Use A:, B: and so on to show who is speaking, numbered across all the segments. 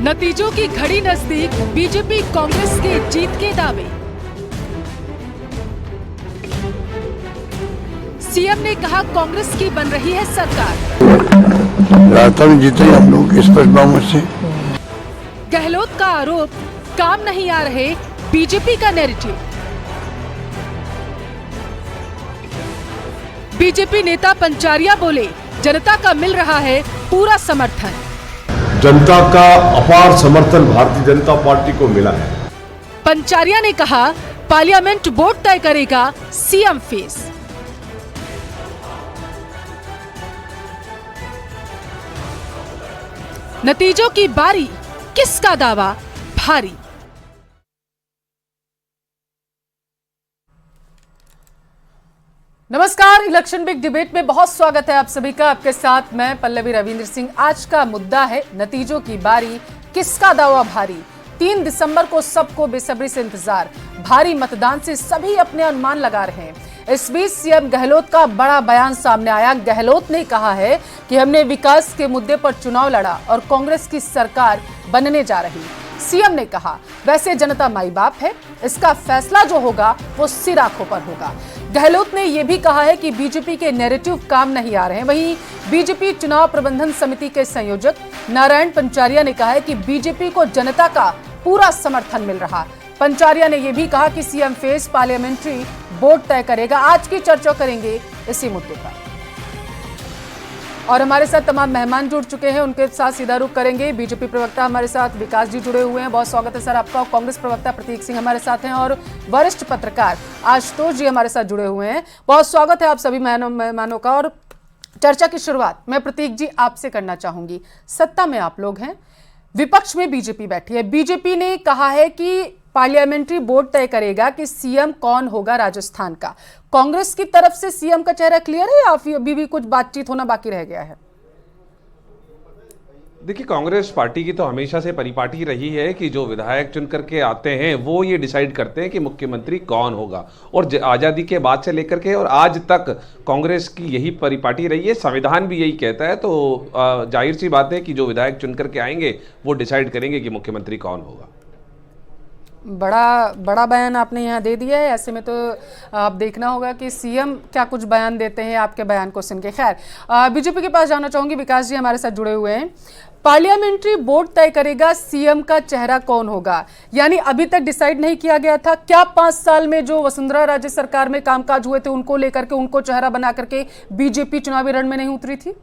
A: नतीजों की घड़ी नजदीक, बीजेपी कांग्रेस के जीत के दावे। सीएम ने कहा कांग्रेस की बन रही है सरकार।
B: राजस्थान में जीते हम लोग स्पष्ट बहुमत से।
A: गहलोत का आरोप, काम नहीं आ रहे बीजेपी का नैरेटिव। बीजेपी नेता पंचारिया बोले, जनता का मिल रहा है पूरा समर्थन।
C: जनता का अपार समर्थन भारतीय जनता पार्टी को मिला है।
A: पंचारिया ने कहा, पार्लियामेंट बोर्ड तय करेगा सीएम फेस। नतीजों की बारी, किसका दावा भारी। नमस्कार, इलेक्शन बिग डिबेट में बहुत स्वागत है आप सभी का। आपके साथ मैं पल्लवी रविंद्र सिंह। आज का मुद्दा है नतीजों की बारी, किसका दावा भारी। 3 दिसंबर को सबको बेसब्री से इंतजार। भारी मतदान से सभी अपने अनुमान लगा रहे हैं। इस बीच सीएम गहलोत का बड़ा बयान सामने आया। गहलोत ने कहा है कि हमने विकास के मुद्दे पर चुनाव लड़ा और कांग्रेस की सरकार बनने जा रही। सीएम ने कहा, वैसे जनता माई बाप है, इसका फैसला जो होगा वो सिर आंखों पर होगा। गहलोत ने यह भी कहा है कि बीजेपी के नैरेटिव काम नहीं आ रहे हैं। वहीं बीजेपी चुनाव प्रबंधन समिति के संयोजक नारायण पंचारिया ने कहा है कि बीजेपी को जनता का पूरा समर्थन मिल रहा। पंचारिया ने यह भी कहा कि सीएम फेस पार्लियामेंट्री बोर्ड तय करेगा। आज की चर्चा करेंगे इसी मुद्दे पर और हमारे साथ तमाम मेहमान जुड़ चुके हैं, उनके साथ सीधा रुख करेंगे। बीजेपी प्रवक्ता हमारे साथ विकास जी जुड़े हुए हैं, बहुत स्वागत है सर आपका। कांग्रेस प्रवक्ता प्रतीक सिंह हमारे साथ हैं और वरिष्ठ पत्रकार आशुतोष जी हमारे साथ जुड़े हुए हैं। बहुत स्वागत है आप सभी मेहमानों का। और चर्चा की शुरुआत मैं प्रतीक जी आपसे करना चाहूंगी। सत्ता में आप लोग हैं, विपक्ष में बीजेपी बैठी है। बीजेपी ने कहा है कि पार्लियामेंट्री बोर्ड तय करेगा कि सीएम कौन होगा राजस्थान का। कांग्रेस की तरफ से सीएम का चेहरा क्लियर है या अभी भी कुछ बातचीत होना बाकी रह गया है?
D: देखिए, कांग्रेस पार्टी की तो हमेशा से परिपाटी रही है कि जो विधायक चुन करके आते हैं वो ये डिसाइड करते हैं कि मुख्यमंत्री कौन होगा। और आज़ादी के बाद से लेकर के और आज तक कांग्रेस की यही परिपाटी रही है। संविधान भी यही कहता है। तो जाहिर सी बात है कि जो विधायक चुन करके आएंगे वो डिसाइड करेंगे कि मुख्यमंत्री कौन होगा।
A: बड़ा बयान आपने यहाँ दे दिया है। ऐसे में तो आप देखना होगा कि सीएम क्या कुछ बयान देते हैं आपके बयान को सुन के। खैर, बीजेपी के पास जाना चाहूंगी। विकास जी हमारे साथ जुड़े हुए हैं। पार्लियामेंट्री बोर्ड तय करेगा सीएम का चेहरा कौन होगा, यानी अभी तक डिसाइड नहीं किया गया था क्या? 5 साल में जो वसुंधरा राजे सरकार में कामकाज हुए थे उनको लेकर के, उनको चेहरा बना करके बीजेपी चुनावी रण में नहीं उतरी थी?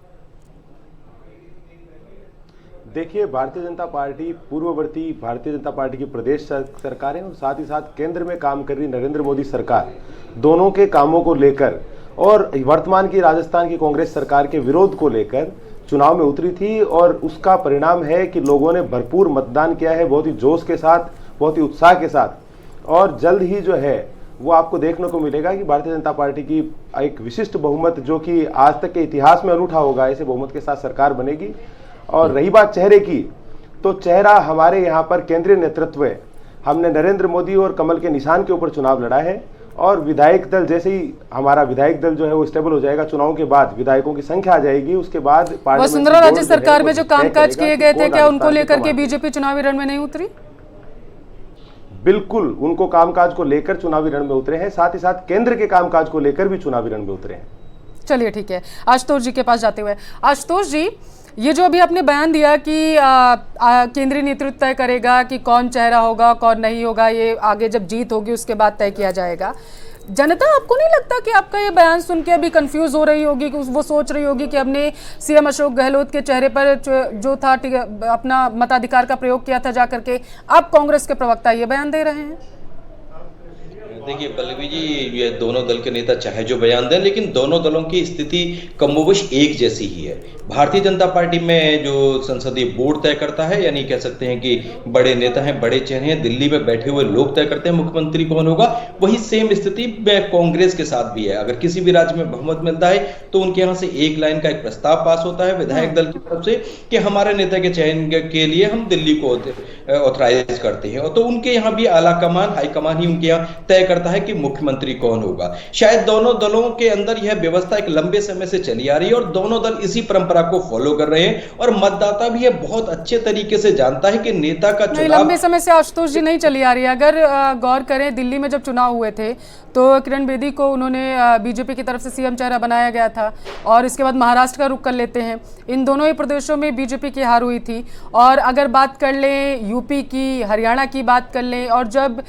E: देखिए, भारतीय जनता पार्टी पूर्ववर्ती भारतीय जनता पार्टी की प्रदेश सरकारें और साथ ही साथ केंद्र में काम कर रही नरेंद्र मोदी सरकार, दोनों के कामों को लेकर और वर्तमान की राजस्थान की कांग्रेस सरकार के विरोध को लेकर चुनाव में उतरी थी। और उसका परिणाम है कि लोगों ने भरपूर मतदान किया है, बहुत ही जोश के साथ, बहुत ही उत्साह के साथ। और जल्द ही जो है वो आपको देखने को मिलेगा कि भारतीय जनता पार्टी की एक विशिष्ट बहुमत, जो कि आज तक के इतिहास में अनूठा होगा, ऐसे बहुमत के साथ सरकार बनेगी। और रही बात चेहरे की, तो चेहरा हमारे यहाँ पर केंद्रीय नेतृत्व है। हमने नरेंद्र मोदी और कमल के निशान के ऊपर चुनाव लड़ा है। और विधायक दल, जैसे ही हमारा विधायक दल जो है वो स्टेबल हो जाएगा, चुनाव के बाद विधायकों की संख्या आ जाएगी, उसके बाद
A: वसुंधरा राजे सरकार में जो कामकाज किए गए थे, क्या उनको लेकर के बीजेपी चुनावी रण में नहीं उतरी?
E: बिल्कुल, उनको कामकाज को लेकर चुनावी रण में उतरे हैं, साथ ही साथ केंद्र के कामकाज को लेकर भी चुनावी रण में उतरे हैं।
A: चलिए ठीक है, आशुतोष जी के पास जाते हुए। आशुतोष जी, ये जो अभी आपने बयान दिया कि केंद्रीय नेतृत्व तय करेगा कि कौन चेहरा होगा कौन नहीं होगा, ये आगे जब जीत होगी उसके बाद तय किया जाएगा। जनता आपको नहीं लगता कि आपका ये बयान सुन के अभी कंफ्यूज हो रही होगी, कि वो सोच रही होगी कि हमने सीएम अशोक गहलोत के चेहरे पर जो था अपना मताधिकार का प्रयोग किया था जाकर के, अब कांग्रेस के प्रवक्ता ये बयान दे रहे हैं?
F: देखिए पल्लवी जी, ये दोनों दल के नेता चाहे जो बयान दें, लेकिन दोनों दलों की स्थिति कमोबेश एक जैसी ही है। भारतीय जनता पार्टी में जो संसदीय बोर्ड तय करता है, यानी कह सकते हैं कि बड़े नेता हैं, बड़े चेहरे हैं, दिल्ली में बैठे हुए लोग तय करते हैं मुख्यमंत्री कौन होगा। वही सेम स्थिति कांग्रेस के साथ भी है। अगर किसी भी राज्य में बहुमत मिलता है तो उनके यहाँ से एक लाइन का एक प्रस्ताव पास होता है विधायक दल की तरफ से कि हमारे नेता के चयन के लिए हम दिल्ली को ऑथराइज करते हैं। तो उनके यहाँ भी आला कमान, हाईकमान ही उनके यहाँ तय करता है कि मुख्यमंत्री कौन होगा। शायद दोनों दलों के अंदर यह व्यवस्था एक लंबे समय से चली आ रही है और दोनों दल इसी परंपरा को फॉलो कर रहे हैं और मतदाता भी यह बहुत अच्छे तरीके से जानता है कि नेता का
A: नहीं,
F: चुनाव
A: लंबे समय से आशुतोष जी नहीं चली आ रही है। अगर गौर करें, दिल्ली में जब चुनाव हुए थे तो किरण बेदी को उन्होंने बीजेपी की तरफ से सीएम चेहरा बनाया गया था और इसके बाद महाराष्ट्र का रुख कर लेते हैं। इन दोनों ही प्रदेशों में बीजेपी की हार हुई थी। और अगर बात कर लें यूपी की, हरियाणा की बात कर लें, और जब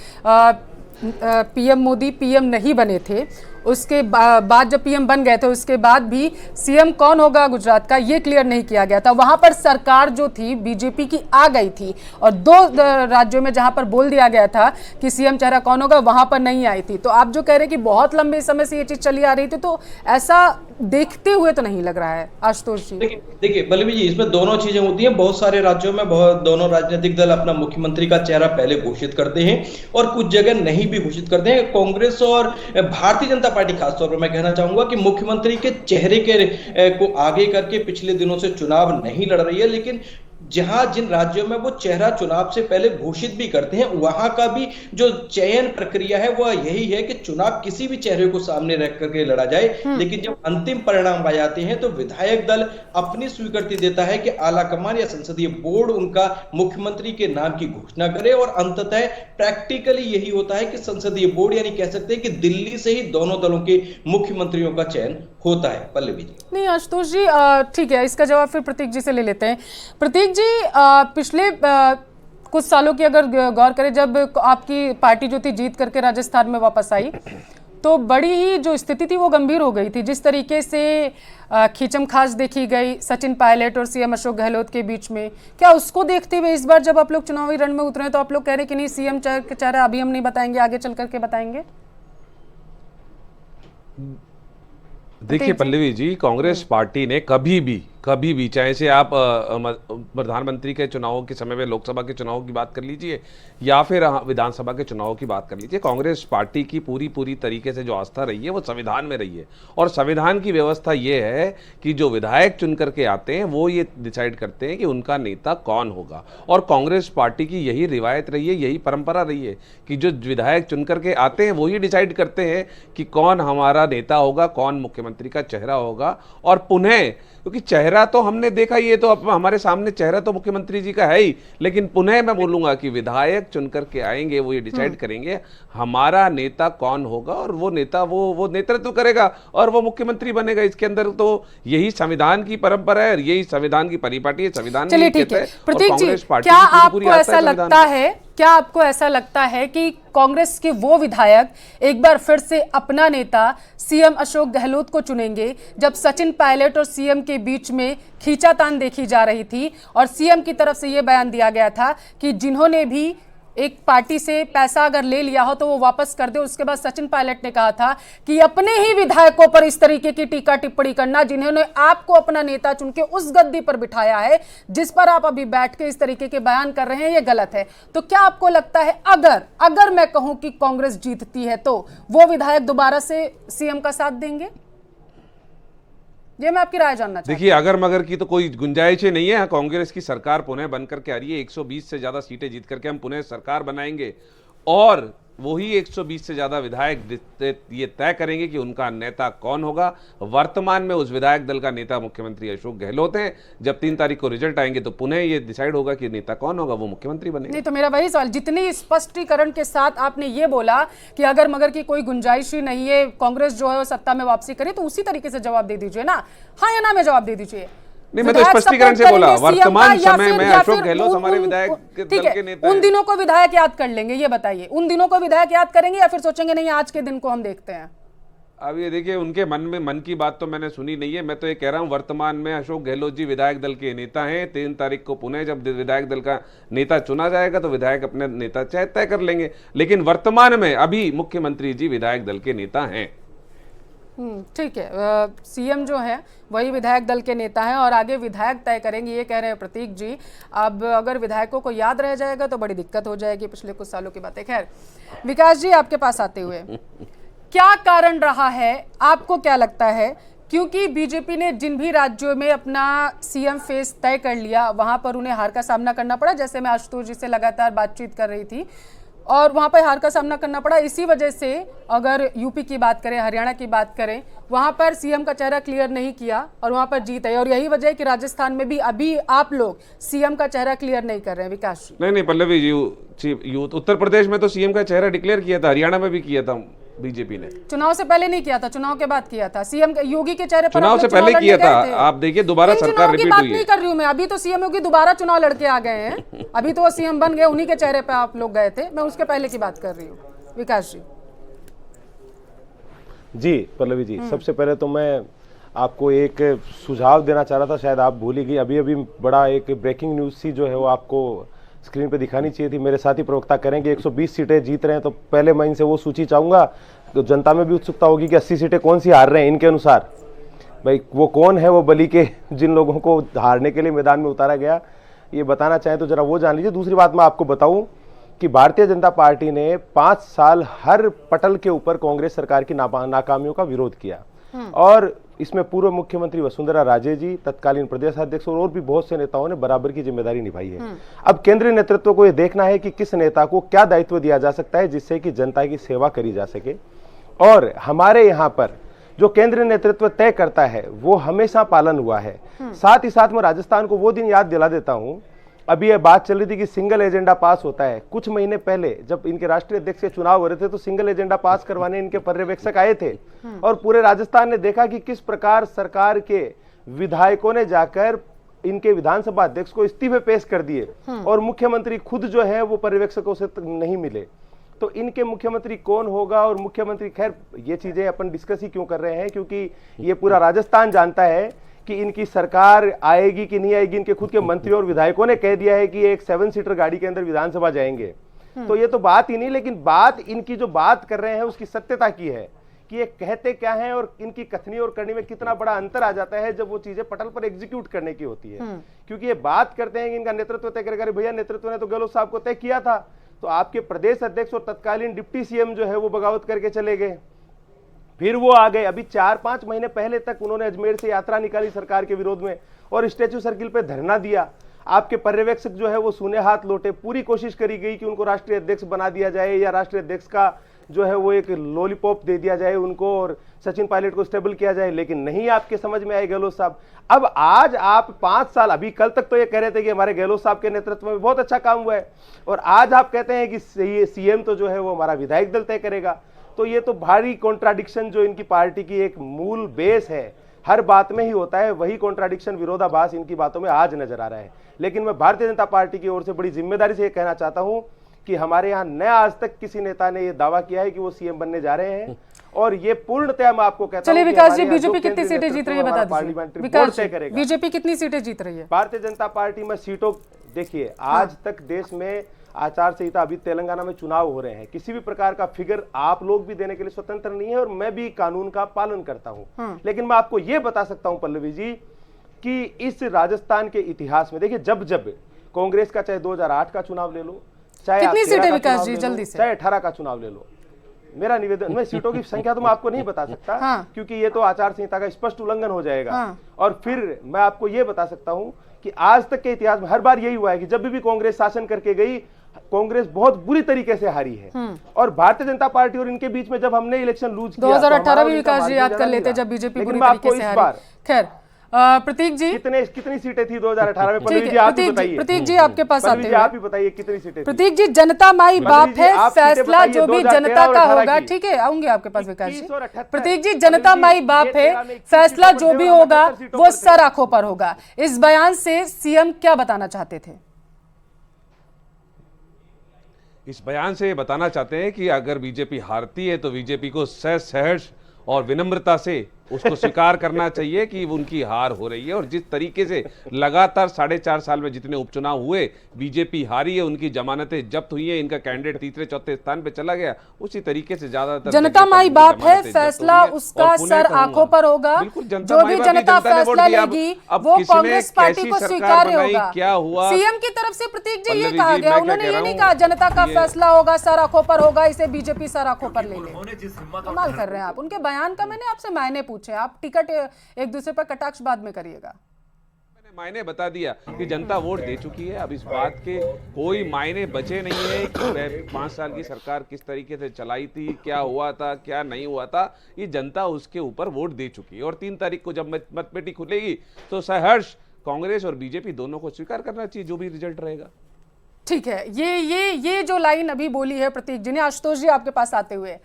A: पीएम मोदी पीएम नहीं बने थे, उसके बाद जब पीएम बन गए थे उसके बाद भी सीएम कौन होगा गुजरात का ये क्लियर नहीं किया गया था। वहां पर सरकार जो थी बीजेपी की आ गई थी और 2 राज्यों में जहां पर बोल दिया गया था कि सीएम चेहरा कौन होगा वहां पर नहीं आई थी। तो आप जो कह रहे हैं कि बहुत लंबे समय से ये चीज चली आ रही थी, तो ऐसा देखते हुए तो नहीं लग रहा है आशुतोष जी।
F: देखिए पल्लवी जी, इसमें दोनों चीजें होती हैं। बहुत सारे राज्यों में दोनों राजनीतिक दल अपना मुख्यमंत्री का चेहरा पहले घोषित करते हैं और कुछ जगह नहीं भी घोषित करते हैं। कांग्रेस और भारतीय जनता पार्टी, खासतौर पर मैं कहना चाहूंगा कि मुख्यमंत्री के चेहरे को आगे करके पिछले दिनों से चुनाव नहीं लड़ रही है, लेकिन जिन राज्यों में वो चेहरा चुनाव से पहले घोषित भी करते हैं वहां का भी जो चयन प्रक्रिया है वह यही है कि चुनाव किसी भी चेहरे को सामने रख करके लड़ा जाए, लेकिन जब अंतिम परिणाम आ जाते हैं तो विधायक दल अपनी स्वीकृति देता है कि आलाकमान या संसदीय बोर्ड उनका मुख्यमंत्री के नाम की घोषणा करे और अंततः प्रैक्टिकली यही होता है कि संसदीय बोर्ड यानी कह सकते हैं कि दिल्ली से ही दोनों दलों के मुख्यमंत्रियों का चयन होता है। पल्लवी जी।
A: नहीं आशुतोष जी, ठीक है, इसका जवाब फिर प्रतीक जी से ले लेते हैं। प्रतीक जी, पिछले कुछ सालों की अगर गौर करें, जब आपकी पार्टी जो थी जीत करके राजस्थान में वापस आई तो बड़ी ही जो स्थिति थी वो गंभीर हो गई थी। जिस तरीके से खींचमखाच देखी गई सचिन पायलट और सीएम अशोक गहलोत के बीच में, क्या उसको देखते हुए इस बार जब आप लोग चुनावी रण में उतरे तो आप लोग कह रहे हैं कि नहीं, सीएम चेहरा अभी हम नहीं बताएंगे, आगे चल करके बताएंगे?
D: देखिए पल्लवी जी, कांग्रेस पार्टी ने कभी भी चाहे से आप प्रधानमंत्री के चुनावों के समय में लोकसभा के चुनावों की बात कर लीजिए या फिर विधानसभा के चुनावों की बात कर लीजिए, कांग्रेस पार्टी की पूरी तरीके से जो आस्था रही है वो संविधान में रही है। और संविधान की व्यवस्था ये है कि जो विधायक चुन करके आते हैं वो ये डिसाइड करते हैं कि उनका नेता कौन होगा। और कांग्रेस पार्टी की यही रिवायत रही है, यही परंपरा रही है कि जो विधायक चुन करके आते हैं वो ही डिसाइड करते हैं कि कौन हमारा नेता होगा, कौन मुख्यमंत्री का चेहरा होगा। और पुनः क्योंकि चेहरा तो हमने देखा, ये तो अब हमारे सामने चेहरा तो मुख्यमंत्री जी का है ही, लेकिन पुनः मैं बोलूंगा कि विधायक चुन करके आएंगे, वो ये डिसाइड करेंगे हमारा नेता कौन होगा और वो नेता वो नेतृत्व करेगा और वो मुख्यमंत्री बनेगा। इसके अंदर तो यही संविधान की परंपरा है और यही संविधान की परिपाटी है, संविधान।
A: चलिए ठीक है प्रतीक जी, क्या आपको ऐसा लगता है कि कांग्रेस के वो विधायक एक बार फिर से अपना नेता सीएम अशोक गहलोत को चुनेंगे, जब सचिन पायलट और सीएम के बीच में खींचातान देखी जा रही थी और सीएम की तरफ से यह बयान दिया गया था कि जिन्होंने भी एक पार्टी से पैसा अगर ले लिया हो तो वो वापस कर दे। उसके बाद सचिन पायलट ने कहा था कि अपने ही विधायकों पर इस तरीके की टीका टिप्पणी करना, जिन्होंने आपको अपना नेता चुन के उस गद्दी पर बिठाया है जिस पर आप अभी बैठ के इस तरीके के बयान कर रहे हैं, ये गलत है। तो क्या आपको लगता है अगर मैं कहूं कि कांग्रेस जीतती है तो वो विधायक दोबारा से सीएम का साथ देंगे? ये मैं आपकी राय जानना चाहता हूं।
D: देखिए, अगर मगर की तो कोई गुंजाइश ही नहीं है। कांग्रेस की सरकार पुनः बनकर के आ रही है, 120 से ज्यादा सीटें जीत करके हम पुनः सरकार बनाएंगे और वही 120 से ज्यादा विधायक ये तय करेंगे कि उनका नेता कौन होगा। वर्तमान में उस विधायक दल का नेता मुख्यमंत्री अशोक गहलोत हैं। जब 3 तारीख को रिजल्ट आएंगे तो पुनः ये डिसाइड होगा कि नेता कौन होगा, वो मुख्यमंत्री बनेगा।
A: नहीं तो मेरा वही सवाल, जितनी स्पष्टीकरण के साथ आपने ये बोला कि अगर मगर की कोई गुंजाइश ही नहीं है, कांग्रेस जो है वो सत्ता में वापसी करे, तो उसी तरीके से जवाब दे दीजिए ना, हाँ या ना में जवाब दे दीजिए।
D: नहीं, मैं तो स्पष्टीकरण से बोला, वर्तमान समय में अशोक गहलोत हमारे विधायक दल के नेता हैं।
A: उन दिनों को विधायक याद कर लेंगे, ये बताइए, उन दिनों को विधायक याद करेंगे या फिर सोचेंगे नहीं आज के दिन को हम देखते हैं?
D: अब ये देखिए, उनके मन की बात तो मैंने सुनी नहीं है। मैं तो ये कह रहा हूं वर्तमान में अशोक गहलोत जी विधायक दल के नेता हैं। 3 तारीख को पुनः जब विधायक दल का नेता चुना जाएगा तो विधायक अपने नेता तय कर लेंगे, लेकिन वर्तमान में अभी मुख्यमंत्री जी विधायक दल के नेता हैं।
A: ठीक है, सीएम जो है वही विधायक दल के नेता हैं और आगे विधायक तय करेंगे, ये कह रहे हैं प्रतीक जी। अब अगर विधायकों को याद रह जाएगा तो बड़ी दिक्कत हो जाएगी, पिछले कुछ सालों की बातें। खैर, विकास जी आपके पास आते हुए क्या कारण रहा है, आपको क्या लगता है? क्योंकि बीजेपी ने जिन भी राज्यों में अपना सीएम फेस तय कर लिया वहां पर उन्हें हार का सामना करना पड़ा। जैसे मैं आशुतोष जी से लगातार बातचीत कर रही थी, और वहां पर हार का सामना करना पड़ा। इसी वजह से अगर यूपी की बात करें, हरियाणा की बात करें, वहां पर सीएम का चेहरा क्लियर नहीं किया और वहां पर जीत है। और यही वजह है कि राजस्थान में भी अभी आप लोग सीएम का चेहरा क्लियर नहीं कर रहे हैं। विकास जी,
D: नहीं पल्लवी जी, उत्तर प्रदेश में तो सीएम का चेहरा डिक्लेयर किया था, हरियाणा में भी किया था बीजेपी ने।
A: चुनाव से पहले नहीं किया था, चुनाव के बाद किया था। सीएम योगी के चेहरे पर
D: चुनाव से पहले किया था। आप देखिए दोबारा सरकार रिपीट हुई है।
A: नहीं कर रही हूं मैं, अभी तो सीएम योगी दोबारा चुनाव लड़के आ गए हैं। अभी तो वो सीएम बन गए, उन्हीं के चेहरे पे आप लोग गए थे। मैं उसके पहले की बात कर रही हूँ। विकास जी।
E: जी पल्लवी जी, सबसे पहले तो मैं आपको एक सुझाव देना चाह रहा था, शायद आप भूल ही गई। अभी अभी बड़ा एक ब्रेकिंग न्यूज सी जो है वो आपको स्क्रीन पे दिखानी चाहिए थी। मेरे साथी प्रवक्ता करेंगे 120 सीटें जीत रहे हैं, तो पहले मैं इनसे वो सूची चाहूंगा। तो जनता में भी उत्सुकता होगी कि 80 सीटें कौन सी हार रहे हैं इनके अनुसार। भाई वो कौन है वो बलि के जिन लोगों को हारने के लिए मैदान में उतारा गया, ये बताना चाहें तो जरा वो जान लीजिए। दूसरी बात मैं आपको बताऊं कि भारतीय जनता पार्टी ने 5 साल हर पटल के ऊपर कांग्रेस सरकार की नाकामियों का विरोध किया, और इसमें पूर्व मुख्यमंत्री वसुंधरा राजे जी, तत्कालीन प्रदेश अध्यक्ष और भी बहुत से नेताओं ने बराबर की जिम्मेदारी निभाई है। अब केंद्रीय नेतृत्व को यह देखना है कि किस नेता को क्या दायित्व दिया जा सकता है जिससे कि जनता की सेवा करी जा सके। और हमारे यहाँ पर जो केंद्रीय नेतृत्व तय करता है वो हमेशा पालन हुआ है। साथ ही साथ मैं राजस्थान को वो दिन याद दिला देता हूं, अभी ये बात चल रही थी कि सिंगल एजेंडा पास होता है। कुछ महीने पहले जब इनके राष्ट्रीय अध्यक्ष के चुनाव हो रहे थे तो सिंगल एजेंडा पास करवाने इनके पर्यवेक्षक आए थे, और पूरे राजस्थान ने देखा कि किस प्रकार सरकार के विधायकों ने जाकर इनके विधानसभा अध्यक्ष को इस्तीफे पेश कर दिए, और मुख्यमंत्री खुद जो है वो पर्यवेक्षकों से नहीं मिले। तो इनके मुख्यमंत्री कौन होगा, और मुख्यमंत्री, खैर ये चीजें अपन डिस्कस ही क्यों कर रहे हैं, क्योंकि ये पूरा राजस्थान जानता है कि इनकी सरकार आएगी कि नहीं आएगी। इनके खुद के मंत्रियों और विधायकों ने कह दिया है कि एक 7 सीटर गाड़ी के अंदर विधानसभा जाएंगे। तो ये तो बात ही नहीं, लेकिन बात इनकी जो बात कर रहे हैं उसकी सत्यता की है कि ये कहते क्या हैं और इनकी कथनी और करनी में कितना बड़ा अंतर आ जाता है जब वो चीजें पटल पर एग्जीक्यूट करने की होती है। क्योंकि ये बात करते हैं कि इनका नेतृत्व तय करेगा। भैया नेतृत्व ने तो गहलोत साहब को तय किया था, तो आपके प्रदेश अध्यक्ष और तत्कालीन डिप्टी सीएम जो है वो बगावत करके चले गए, फिर वो आ गए। अभी 4-5 महीने पहले तक उन्होंने अजमेर से यात्रा निकाली सरकार के विरोध में और स्टैच्यू सर्किल पे धरना दिया। आपके पर्यवेक्षक जो है वो सूने हाथ लौटे। पूरी कोशिश करी गई कि उनको राष्ट्रीय अध्यक्ष बना दिया जाए या राष्ट्रीय अध्यक्ष का जो है वो एक लॉलीपॉप दे दिया जाए उनको और सचिन पायलट को स्टेबल किया जाए, लेकिन नहीं आपके समझ में आए गहलोत साहब। अब आज आप 5 साल, अभी कल तक तो ये कह रहे थे कि हमारे गहलोत साहब के नेतृत्व में बहुत अच्छा काम हुआ है, और आज आप कहते हैं कि सीएम तो जो है वो हमारा विधायक दल तय करेगा। तो ये तो भारी कॉन्ट्राडिक्शन जो इनकी पार्टी की एक मूल बेस है, हर बात में ही होता है, वही कॉन्ट्राडिक्शन, विरोधाभास इनकी बातों में आज नजर आ रहा है। लेकिन मैं भारतीय जनता पार्टी की ओर से बड़ी जिम्मेदारी से ये कहना चाहता हूं कि हमारे यहाँ न आज तक किसी नेता ने ये दावा किया है कि वो सीएम बनने जा रहे हैं, और ये पूर्णतः मैं आपको कहता हूं।
A: चलिए विकास जी, बीजेपी कितनी सीटें जीत रही है बता दीजिए। विकास जी,
E: करेगा
A: बीजेपी कितनी सीटें जीत रही है?
E: भारतीय जनता पार्टी में सीटों, देखिए आज तक देश में आचार संहिता, अभी तेलंगाना में चुनाव हो रहे हैं, किसी भी प्रकार का फिगर आप लोग भी देने के लिए स्वतंत्र नहीं है, और मैं भी कानून का पालन करता हूं। लेकिन मैं आपको यह बता सकता हूं पल्लवी जी कि इस राजस्थान के इतिहास में देखिए, जब जब कांग्रेस का चाहे 2008 का चुनाव ले लो, चाहे
A: कितनी सीटें विकास जी जल्दी से,
E: चाहे 18 का चुनाव ले लो, मेरा निवेदन, मैं सीटों की संख्या तो मैं आपको नहीं बता सकता क्योंकि ये तो आचार संहिता का स्पष्ट उल्लंघन हो जाएगा। और फिर मैं आपको यह बता सकता हूं कि आज तक के इतिहास में हर बार यही हुआ है कि जब भी कांग्रेस शासन करके गई, कांग्रेस बहुत बुरी तरीके से हारी है। और भारतीय जनता पार्टी और इनके बीच में जब हमने इलेक्शन लूज किया,
A: 2018 भी विकास जी याद कर लेते जब बीजेपी बुरी तरीके से हारी। खैर प्रतीक जी,
E: कितनी सीटें थी 2018 में? प्रतीक जी आप ही बताइए।
A: प्रतीक जी आपके पास आते हैं,
E: आप ही बताइए कितनी सीटें?
A: प्रतीक जी, जनता माई बाप है, फैसला जो भी जनता का होगा, ठीक है आऊंगे आपके पास विकास जी। प्रतीक जी, जनता माई बाप है, फैसला जो भी होगा वो सर आंखों पर होगा। इस बयान से सीएम क्या बताना चाहते थे?
D: इस बयान से बताना चाहते हैं कि अगर बीजेपी हारती है तो बीजेपी को सहर्ष और विनम्रता से उसको स्वीकार करना चाहिए कि उनकी हार हो रही है। और जिस तरीके से लगातार 4.5 साल में जितने उपचुनाव हुए बीजेपी हारी है, उनकी जमानतें जब्त हुई है, इनका कैंडिडेट 3-4 स्थान पे चला गया, उसी तरीके से ज्यादातर
A: जनता माई बाप है, फैसला उसका सर आंखों पर होगा। जो भी जनता फैसला लेगी वो कांग्रेस पार्टी को स्वीकार्य होगा।
D: क्या हुआ
A: सीएम की तरफ से प्रतीक जी ये कहा गया, उन्होंने ये नहीं कहा जनता का फैसला होगा, सर आंखों पर होगा, इसे बीजेपी सर आंखों पर ले ले। कमाल कर रहे हैं आप। उनके बयान का मैंने आपसे मायने पूछे, आप टिकट एक दूसरे पर कटाक्ष बाद में करिएगा।
D: मायने बता दिया कि जनता वोट दे चुकी है। अब इस बात के कोई मायने बचे नहीं है कि 5 साल की सरकार किस तरीके से चलाई थी, क्या हुआ था, क्या नहीं हुआ था। ये जनता उसके ऊपर वोट दे चुकी है और 3 तारीख को जब मतपेटी खुलेगी तो सहर्ष कांग्रेस और बीजेपी दोनों को स्वीकार करना चाहिए जो भी रिजल्ट रहेगा।
A: ठीक है, ये जो लाइन अभी बोली है प्रतीक जी ने, आशुतोष जी आपके पास आते हुए,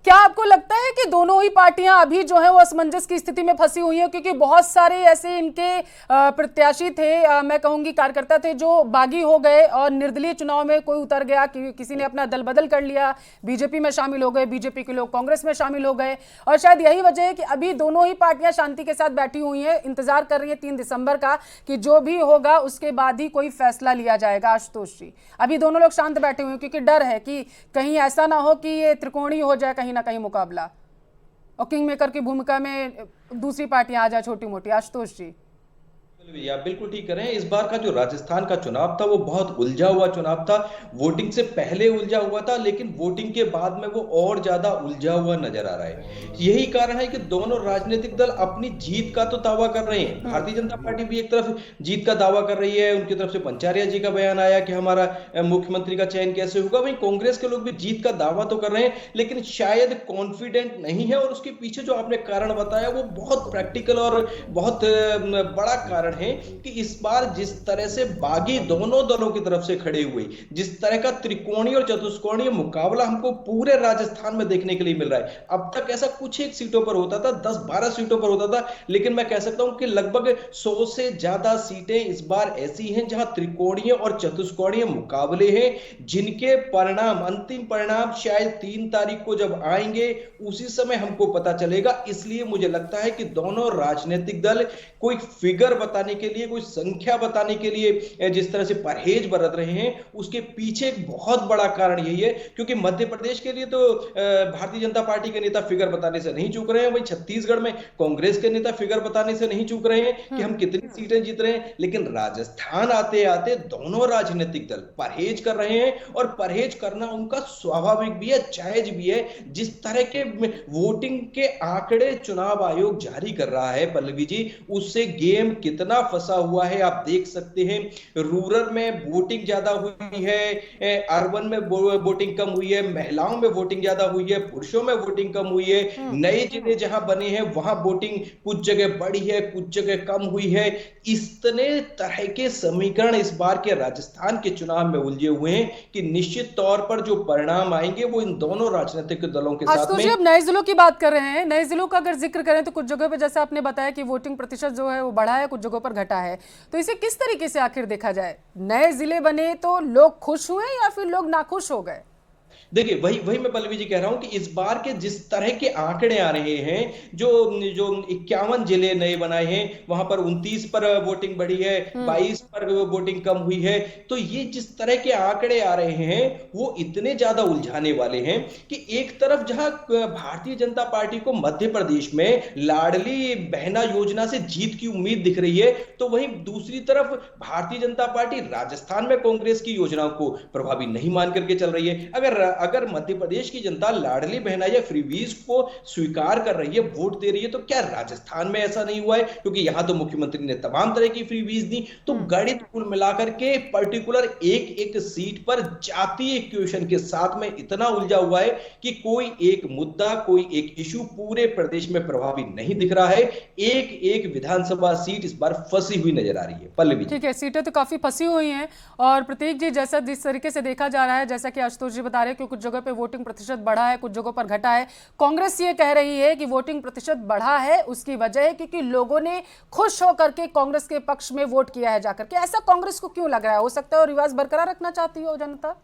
A: क्या आपको लगता है कि दोनों ही पार्टियां अभी जो है वो असमंजस की स्थिति में फंसी हुई हैं? क्योंकि बहुत सारे ऐसे इनके प्रत्याशी थे, मैं कहूंगी कार्यकर्ता थे, जो बागी हो गए और निर्दलीय चुनाव में कोई उतर गया, किसी ने अपना दल बदल कर लिया, बीजेपी में शामिल हो गए, बीजेपी के लोग कांग्रेस में शामिल हो गए। और शायद यही वजह है कि अभी दोनों ही पार्टियां शांति के साथ बैठी हुई हैं, इंतजार कर रही है 3 दिसंबर का कि जो भी होगा उसके बाद ही कोई फैसला लिया जाएगा। आशुतोष जी, अभी दोनों लोग शांत बैठे हुए हैं क्योंकि डर है कि कहीं ऐसा ना हो कि ये त्रिकोणीय हो जाए कहीं ना कहीं मुकाबला और किंग मेकर की भूमिका में दूसरी पार्टियां आ जाए छोटी मोटी। आशुतोष जी,
F: आप बिल्कुल ठीक कह रहे हैं। इस बार का जो राजस्थान का चुनाव था वो बहुत उलझा हुआ चुनाव था। वोटिंग से पहले उलझा हुआ था, लेकिन वोटिंग के बाद में वो और ज्यादा उलझा हुआ नजर आ रहा है। यही कारण है कि दोनों राजनीतिक दल अपनी जीत का तो दावा कर रहे हैं। भारतीय जनता पार्टी भी एक तरफ जीत का दावा कर रही है, उनकी तरफ से पंचारिया जी का बयान आया कि हमारा मुख्यमंत्री का चयन कैसे होगा। वहीं कांग्रेस के लोग भी जीत का दावा तो कर रहे हैं, लेकिन शायद कॉन्फिडेंट नहीं है। और उसके पीछे जो आपने कारण बताया वो बहुत प्रैक्टिकल और बहुत बड़ा कारण है कि इस बार जिस तरह से बागी दोनों दलों की तरफ से खड़े हुए, जिस तरह का त्रिकोणीय और चतुष्कोणीय मुकाबला हमको पूरे राजस्थान में देखने के लिए मिल रहा है। अब तक ऐसा कुछ एक सीटों पर होता था, 10-12 सीटों पर होता था, लेकिन मैं कह सकता हूं कि लगभग 100 से ज्यादा सीटें इस बार ऐसी हैं जहां त्रिकोणीय और चतुष्कोणीय मुकाबले हैं, जिनके परिणाम, अंतिम परिणाम शायद 3 तारीख को जब आएंगे उसी समय हमको पता चलेगा। इसलिए मुझे लगता है कि दोनों राजनीतिक दल कोई फिगर बताने के लिए, कोई संख्या बताने के लिए जिस तरह से परहेज बरत रहे हैं, उसके पीछे एक बहुत बड़ा कारण यही है। क्योंकि मध्य प्रदेश के लिए तो भारतीय जनता पार्टी के नेता फिगर बताने से नहीं चूक रहे हैं, वहीं छत्तीसगढ़ में कांग्रेस के नेता फिगर बताने से नहीं चूक रहे हैं कि हम कितनी सीटें जीत रहे हैं। लेकिन राजस्थान आते आते दोनों राजनीतिक दल परहेज कर रहे हैं, और परहेज करना उनका स्वाभाविक भी है, जायज भी है। जिस तरह के वोटिंग के आंकड़े चुनाव आयोग जारी कर रहा है पल्लवी जी, उससे गेम कितना फंसा हुआ है आप देख सकते हैं। रूरल में वोटिंग ज्यादा हुई है, अर्बन में वोटिंग कम हुई है, महिलाओं में वोटिंग ज्यादा हुई है, पुरुषों में वोटिंग कम हुई है। नए जिले जहां बने हैं वहां वोटिंग कुछ जगह बढ़ी है, कुछ जगह कम हुई है। इतने तरह के समीकरण इस बार के राजस्थान के चुनाव में उलझे हुए हैं कि निश्चित तौर पर जो परिणाम आएंगे वो इन दोनों राजनीतिक दलों के साथ में।
A: अब नए जिलों की बात कर रहे हैं, नए जिलों का अगर जिक्र करें तो कुछ जगहों पर जैसे आपने बताया कि वोटिंग प्रतिशत जो है वो बढ़ा है, कुछ जगहों पर घटा है, तो इसे किस तरीके से आखिर देखा जाए? नए जिले बने तो लोग खुश हुए या फिर लोग नाखुश हो गए?
F: देखिए, वही मैं पल्लवी जी कह रहा हूं कि इस बार के जिस तरह के आंकड़े आ रहे हैं, जो 51 जिले नए बनाए हैं, वहां पर 29 पर वोटिंग बढ़ी है, 22 पर वोटिंग कम हुई है, तो ये जिस तरह के आंकड़े आ रहे हैं वो इतने ज्यादा उलझाने वाले हैं कि एक तरफ जहां भारतीय जनता पार्टी को मध्य प्रदेश में लाडली बहना योजना से जीत की उम्मीद दिख रही है, तो वहीं दूसरी तरफ भारतीय जनता पार्टी राजस्थान में कांग्रेस की योजनाओं को प्रभावी नहीं मान करके चल रही है। अगर मध्य प्रदेश की जनता लाडली बहना या फ्रीबीज को स्वीकार कर रही है, वोट दे रही है, तो क्या राजस्थान में ऐसा नहीं हुआ है? क्योंकि यहां तो मुख्यमंत्री ने तमाम तरह की फ्रीबीज दी। तो गणित कुल मिलाकर के पर्टिकुलर एक सीट पर जातीय इक्वेशन के साथ में इतना उलझा हुआ है कि कोई एक मुद्दा, कोई एक इशू पूरे प्रदेश में प्रभावी नहीं दिख रहा है। एक विधानसभा सीट इस बार फंसी हुई नजर आ रही है। पल्लवी,
A: ठीक है, सीटें तो काफी फंसी हुई हैं। और प्रतीक जी, जैसा जिस तरीके से देखा जा रहा है, जैसा कि आशुतोष जी बता रहे हैं कि कुछ जगह पे वोटिंग प्रतिशत बढ़ा है, कुछ जगहों पर घटा है। कांग्रेस ये कह रही है कि वोटिंग प्रतिशत बढ़ा है, उसकी वजह है क्योंकि लोगों ने खुश होकर के कांग्रेस के पक्ष में वोट किया है जाकर के। ऐसा कांग्रेस को क्यों लग रहा है? हो सकता है और रिवाज बरकरार रखना चाहती हो जनता।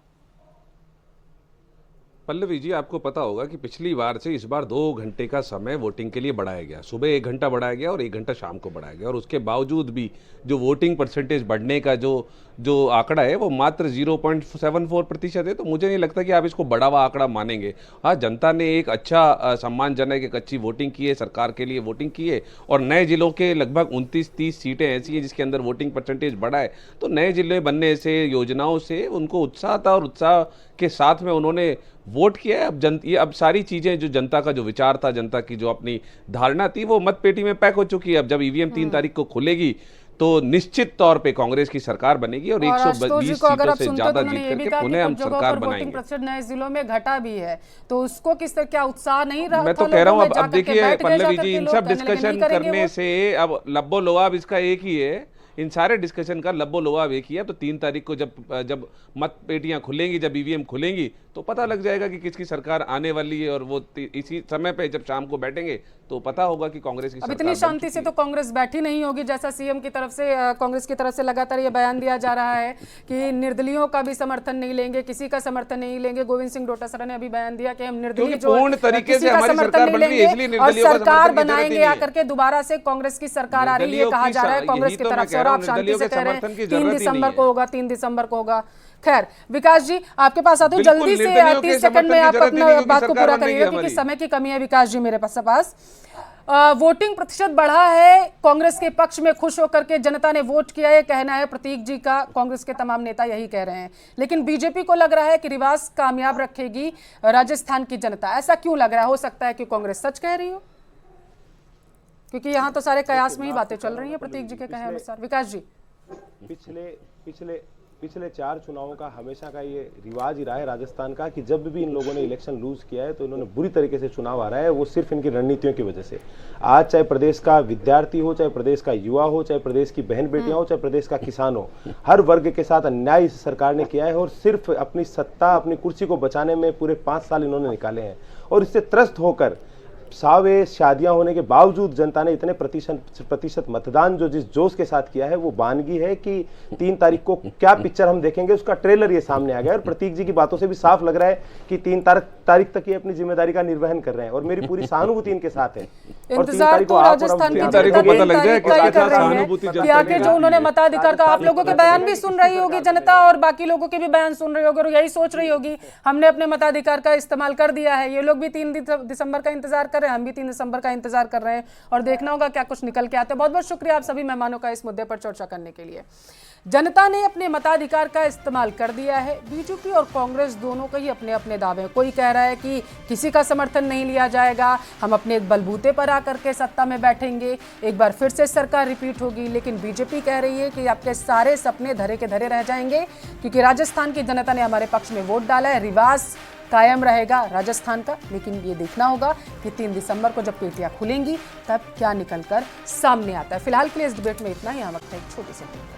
D: पल्लवी जी, आपको पता होगा कि पिछली बार से इस बार 2 घंटे का समय वोटिंग के लिए बढ़ाया गया। सुबह 1 घंटा बढ़ाया गया और 1 घंटा शाम को बढ़ाया गया, और उसके बावजूद भी जो वोटिंग परसेंटेज बढ़ने का जो आंकड़ा है वो मात्र 0.74% है। तो मुझे नहीं लगता कि आप इसको बड़ा हुआ आंकड़ा मानेंगे। हाँ, जनता ने एक अच्छा सम्मानजनक एक अच्छी वोटिंग की है, सरकार के लिए वोटिंग की है, और नए जिलों के लगभग 29-30 सीटें ऐसी हैं जिसके अंदर वोटिंग परसेंटेज बढ़ा है। तो नए जिले बनने से, योजनाओं से उनको उत्साह था और उत्साह के साथ में उन्होंने वोट किया है। ये अब सारी चीज़ें जो जनता का जो विचार था, जनता की जो अपनी धारणा थी, वो मतपेटी में पैक हो चुकी है। अब जब ईवीएम 3 तारीख को खुलेगी तो निश्चित तौर पे कांग्रेस की सरकार बनेगी और
A: आशुतोष जी
D: 120
A: को अगर
D: सीटों
A: आप
D: से
A: सुनते
D: ज्यादा
A: तो
D: जीत
A: उन्होंने ये भी
D: करके
A: कहा कि
D: पुनः हम
A: कुछ जगहों
D: सरकार
A: पर वोटिंग
D: बनाएंगे।
A: प्रतिशत नए जिलों में घटा भी है, तो उसको किस तरह क्या उत्साह नहीं रहा
D: मैं
A: था
D: तो कह रहा हूं
A: लोगों में,
D: अब
A: जाकर के
D: देखिए
A: बैठ गए
D: पल्लवी
A: जाकर
D: जी,
A: के
D: इन
A: लोग
D: सब
A: कहने लगे नहीं
D: डिस्कशन
A: करेंगे
D: करने
A: वो।
D: से अब लब्बो लुआब इसका एक ही है, इन सारे डिस्कशन का लब्बो लुआब एक ही है। तो 3 तारीख को जब मत पेटियां खुलेंगी, जब ईवीएम खुलेंगी, तो पता लग जाएगा कि किसकी सरकार आने वाली है, और वो इसी समय पे जब शाम को बैठेंगे तो पता होगा कि कांग्रेस की
A: अब
D: सरकार
A: इतनी
D: बन
A: शांति
D: चुकी
A: से
D: है।
A: तो कांग्रेस बैठी नहीं होगी, जैसा सीएम की तरफ से कांग्रेस की तरफ से लगातार ये बयान दिया जा रहा है कि निर्दलीयों का भी समर्थन नहीं लेंगे, किसी का समर्थन नहीं लेंगे। गोविंद सिंह डोटासरा ने अभी बयान दिया कि हम निर्दलीय
D: क्योंकि
A: जो
D: पूर्ण तरीके
A: किसी
D: से
A: का
D: हमारी
A: समर्थन
D: सरकार
A: नहीं
D: बन रही है,
A: लेंगे
D: इसलिए
A: और
D: निर्दलीयों का
A: सरकार
D: समर्थन की जरूरत
A: बनाएंगे
D: ही नहीं है।
A: आकर के दोबारा से कांग्रेस की सरकार आ रही है, ये
D: निर्दलीयों
A: कहा
D: की
A: जा रहा है
D: यही
A: कांग्रेस की
D: तो मैं
A: तरफ से।
D: कह
A: और
D: रहा
A: आप
D: हूं,
A: शांति
D: निर्दलीयों
A: से
D: के
A: कह रहे हैं
D: समर्थन की
A: 3
D: जरूरत ही
A: दिसंबर
D: नहीं
A: को
D: है।
A: होगा, 3 दिसंबर को होगा। खैर विकास जी, आपके पास आते हो,
D: बिल्कुल,
A: जल्दी से
D: निर्दलीयों के
A: 30 सेकंड में
D: समर्थन की
A: आप
D: जरूरत ही
A: अपना
D: नहीं, क्योंकि
A: बात को
D: सरकार
A: पूरा
D: बन रही है
A: करिएगा क्योंकि
D: हमारी।
A: समय की कमी है। विकास जी मेरे पास वोटिंग प्रतिशत बढ़ा है, कांग्रेस के पक्ष में खुश होकर के जनता ने वोट किया है, कहना है प्रतीक जी का। कांग्रेस के तमाम नेता यही कह रहे हैं, लेकिन बीजेपी को लग रहा है कि रिवाज कामयाब रखेगी राजस्थान की जनता। ऐसा क्यों लग रहा है? हो सकता है कि कांग्रेस सच कह रही हो, क्योंकि यहाँ तो सारे कयास में ही बातें चल रही हैं प्रतीक जी के कहे अनुसार। विकास जी,
E: पिछले 4 चुनावों का हमेशा का ये रिवाज ही रहा है राजस्थान का कि जब भी इन लोगों ने इलेक्शन लूज किया है तो इन्होंने बुरी तरीके से चुनाव आ रहा है, वो सिर्फ इनकी रणनीतियों की वजह से। आज चाहे प्रदेश का विद्यार्थी हो, चाहे प्रदेश का युवा हो, चाहे प्रदेश की बहन बेटियां हो, चाहे प्रदेश का किसान हो, हर वर्ग के साथ अन्याय इस सरकार ने किया है और सिर्फ अपनी सत्ता, अपनी कुर्सी को बचाने में पूरे 5 साल इन्होंने निकाले हैं। और इससे त्रस्त होकर सावे शादियां होने के बावजूद जनता ने इतने प्रतिशत मतदान जो जिस जोश के साथ किया है, वो वानगी है कि 3 तारीख को क्या पिक्चर हम देखेंगे उसका ट्रेलर ये सामने आ गया। और प्रतीक जी की बातों से भी साफ लग रहा है कि 3 तारीख तक ये अपनी जिम्मेदारी का निर्वहन कर रहे हैं और मेरी पूरी सहानुभूति इनके साथ है। और 3
A: इंतजार
E: तारीख को
A: तो
E: आप और
A: राजस्थान की
E: हम
D: तारीख
A: जनता
D: को पता लग
A: 3
D: जाए
A: तारीख का ही
D: किसका
A: कर रही
D: सहानुभूति
A: है
D: जनता
A: कि आके
D: की
A: जो उन्होंने
D: है।
A: मताधिकार का, आप लोगों के बयान भी सुन रही होगी जनता और बाकी लोगों के भी बयान सुन रही होगी और यही सोच रही होगी हमने अपने मताधिकार का इस्तेमाल कर दिया है। ये लोग भी 3 दिसंबर का इंतजार कर रहे हैं, हम भी 3 दिसंबर का इंतजार कर रहे हैं और देखना होगा क्या कुछ निकल के आते हैं। बहुत बहुत शुक्रिया आप सभी मेहमानों का इस मुद्दे पर चर्चा करने के लिए। जनता ने अपने मताधिकार का इस्तेमाल कर दिया है। बीजेपी और कांग्रेस दोनों के ही अपने अपने दावे हैं। कोई कह रहा है कि किसी का समर्थन नहीं लिया जाएगा, हम अपने बलबूते पर आकर के सत्ता में बैठेंगे, एक बार फिर से सरकार रिपीट होगी। लेकिन बीजेपी कह रही है कि आपके सारे सपने धरे के धरे रह जाएंगे, क्योंकि राजस्थान की जनता ने हमारे पक्ष में वोट डाला है, रिवाज कायम रहेगा राजस्थान का। लेकिन ये देखना होगा कि 3 दिसंबर को जब पेटियां खुलेंगी तब क्या निकलकर सामने आता है। फिलहाल के लिए इस डिबेट में इतना ही। यहाँ वक्त है एक छोटी सी ब्रेक।